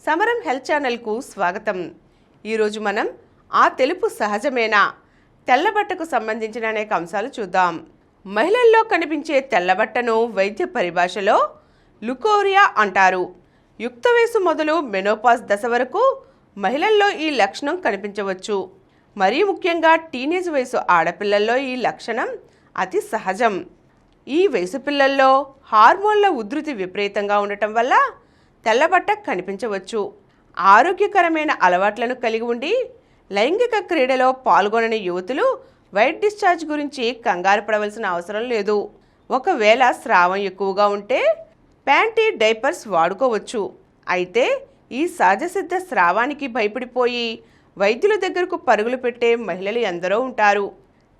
సమరం హెల్త్ ఛానల్కు స్వాగతం. ఈరోజు మనం ఆ తెలుపు సహజమేనా తెల్లబట్టకు సంబంధించిన అనేక అంశాలు చూద్దాం. మహిళల్లో కనిపించే తెల్లబట్టను వైద్య పరిభాషలో లుకోరియా అంటారు. యుక్త వయసు మొదలు మెనోపాజ్ దశ వరకు మహిళల్లో ఈ లక్షణం కనిపించవచ్చు. మరీ ముఖ్యంగా టీనేజ్ వయసు ఆడపిల్లల్లో ఈ లక్షణం అతి సహజం. ఈ వయసు పిల్లల్లో హార్మోన్ల ఉధృతి విపరీతంగా ఉండటం వల్ల తెల్లబట్ట కనిపించవచ్చు. ఆరోగ్యకరమైన అలవాట్లను కలిగి ఉండి లైంగిక క్రీడలో పాల్గొనని యువతులు వైట్ డిశ్చార్జ్ గురించి కంగారు పడవలసిన అవసరం లేదు. ఒకవేళ స్రావం ఎక్కువగా ఉంటే ప్యాంటీ డైపర్స్ వాడుకోవచ్చు. అయితే ఈ సహజసిద్ధ స్రావానికి భయపడిపోయి వైద్యుల దగ్గరకు పరుగులు పెట్టే మహిళలు ఎందరో ఉంటారు.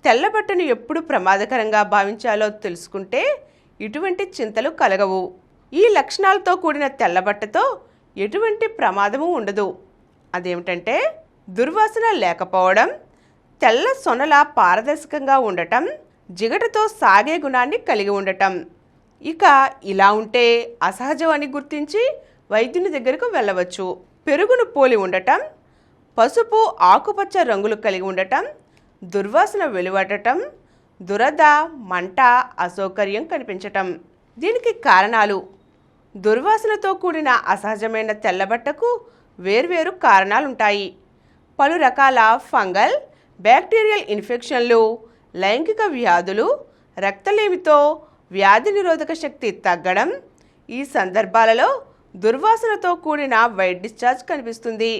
తెల్లబట్టను ఎప్పుడు ప్రమాదకరంగా భావించాలో తెలుసుకుంటే ఇటువంటి చింతలు కలగవు. ఈ లక్షణాలతో కూడిన తెల్లబట్టతో ఎటువంటి ప్రమాదము ఉండదు. అదేమిటంటే దుర్వాసన లేకపోవడం, తెల్ల సొనల పారదర్శకంగా ఉండటం, జిగటతో సాగే గుణాన్ని కలిగి ఉండటం. ఇక ఇలా ఉంటే అసహజం అని గుర్తించి వైద్యుని దగ్గరకు వెళ్ళవచ్చు. పెరుగును పోలి ఉండటం, పసుపు ఆకుపచ్చ రంగులు కలిగి ఉండటం, దుర్వాసన వెలువడటం, దురద, మంట, అసౌకర్యం కనిపించటం. దీనికి కారణాలు. దుర్వాసనతో కూడిన అసహజమైన తెల్లబట్టకు వేర్వేరు కారణాలుంటాయి. పలు రకాల ఫంగల్, బ్యాక్టీరియల్ ఇన్ఫెక్షన్లు, లైంగిక వ్యాధులు, రక్తలేమితో వ్యాధి నిరోధక శక్తి తగ్గడం. ఈ సందర్భాలలో దుర్వాసనతో కూడిన వైట్ డిశ్చార్జ్ కనిపిస్తుంది.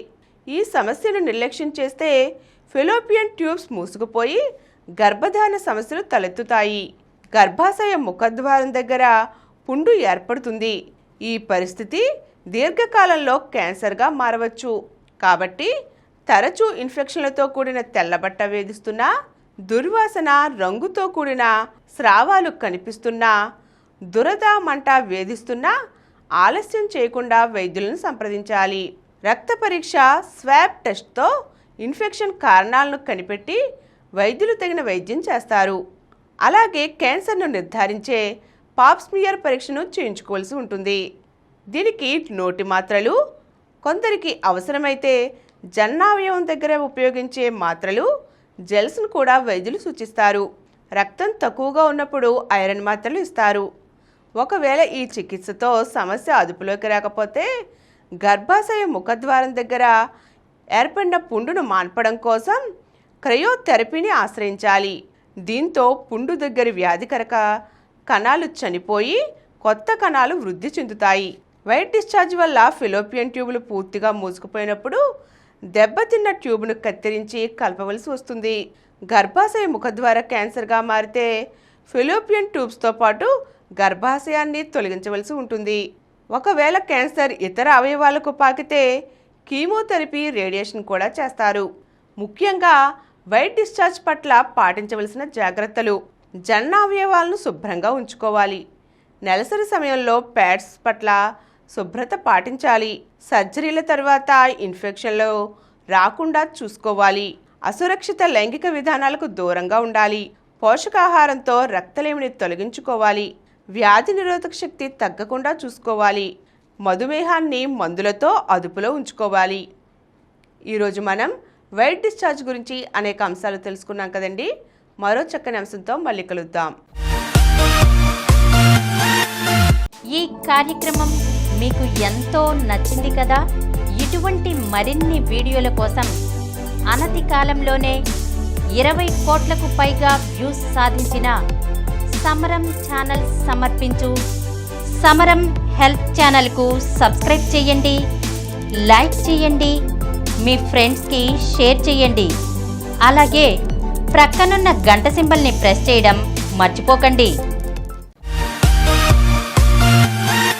ఈ సమస్యను నిర్లక్ష్యం చేస్తే ఫెలోపియన్ ట్యూబ్స్ మూసుకుపోయి గర్భధారణ సమస్యలు తలెత్తుతాయి. గర్భాశయ ముఖద్వారం దగ్గర పుండు ఏర్పడుతుంది. ఈ పరిస్థితి దీర్ఘకాలంలో క్యాన్సర్గా మారవచ్చు. కాబట్టి తరచూ ఇన్ఫెక్షన్లతో కూడిన తెల్లబట్ట వేధిస్తున్నా, దుర్వాసన, రంగుతో కూడిన స్రావాలు కనిపిస్తున్నా, దురద, మంట వేధిస్తున్నా ఆలస్యం చేయకుండా వైద్యులను సంప్రదించాలి. రక్త పరీక్ష, స్వాబ్ టెస్ట్తో ఇన్ఫెక్షన్ కారణాలను కనిపెట్టి వైద్యులు తగిన వైద్యం చేస్తారు. అలాగే క్యాన్సర్ను నిర్ధారించే పాప్స్మియర్ పరీక్షను చేయించుకోవాల్సి ఉంటుంది. దీనికి నోటి మాత్రలు, కొందరికి అవసరమైతే జననావయవం దగ్గర ఉపయోగించే మాత్రలు, జెల్స్ను కూడా వైద్యులు సూచిస్తారు. రక్తం తక్కువగా ఉన్నప్పుడు ఐరన్ మాత్రలు ఇస్తారు. ఒకవేళ ఈ చికిత్సతో సమస్య అదుపులోకి రాకపోతే గర్భాశయ ముఖద్వారం దగ్గర ఏర్పడిన పుండును మాన్పడం కోసం క్రయోథెరపీని ఆశ్రయించాలి. దీంతో పుండు దగ్గర వ్యాధికరక కణాలు చనిపోయి కొత్త కణాలు వృద్ధి చెందుతాయి. వైట్ డిశ్చార్జ్ వల్ల ఫెలోపియన్ ట్యూబులు పూర్తిగా మూసుకుపోయినప్పుడు దెబ్బతిన్న ట్యూబ్ను కత్తిరించి కలపవలసి వస్తుంది. గర్భాశయ ముఖద్వార క్యాన్సర్గా మారితే ఫెలోపియన్ ట్యూబ్స్తో పాటు గర్భాశయాన్ని తొలగించవలసి ఉంటుంది. ఒకవేళ క్యాన్సర్ ఇతర అవయవాలకు పాకితే కీమోథెరపీ, రేడియేషన్ కూడా చేస్తారు. ముఖ్యంగా వైట్ డిశ్చార్జ్ పట్ల పాటించవలసిన జాగ్రత్తలు. జననావయవాలను శుభ్రంగా ఉంచుకోవాలి. నెలసరి సమయంలో ప్యాడ్స్ పట్ల శుభ్రత పాటించాలి. సర్జరీల తర్వాత ఇన్ఫెక్షన్లు రాకుండా చూసుకోవాలి. అసురక్షిత లైంగిక విధానాలకు దూరంగా ఉండాలి. పోషకాహారంతో రక్తలేమిని తొలగించుకోవాలి. వ్యాధి నిరోధక శక్తి తగ్గకుండా చూసుకోవాలి. మధుమేహాన్ని మందులతో అదుపులో ఉంచుకోవాలి. ఈరోజు మనం వైట్ డిశ్చార్జ్ గురించి అనేక అంశాలు తెలుసుకున్నాం కదండి. మరో చక్కని అంశంతో మళ్ళీ కలుద్దాం. ఈ కార్యక్రమం మీకు ఎంతో నచ్చింది కదా. ఇటువంటి మరిన్ని వీడియోల కోసం అనతి కాలంలోనే 20 కోట్లకు పైగా వ్యూస్ సాధించిన సమరం ఛానల్ సమర్పించు సమరం హెల్త్ ఛానల్కు సబ్స్క్రైబ్ చేయండి, లైక్ చేయండి, మీ ఫ్రెండ్స్కి షేర్ చేయండి. అలాగే ప్రక్కనున్న గంట సింబల్ని ప్రెస్ చేయడం మర్చిపోకండి.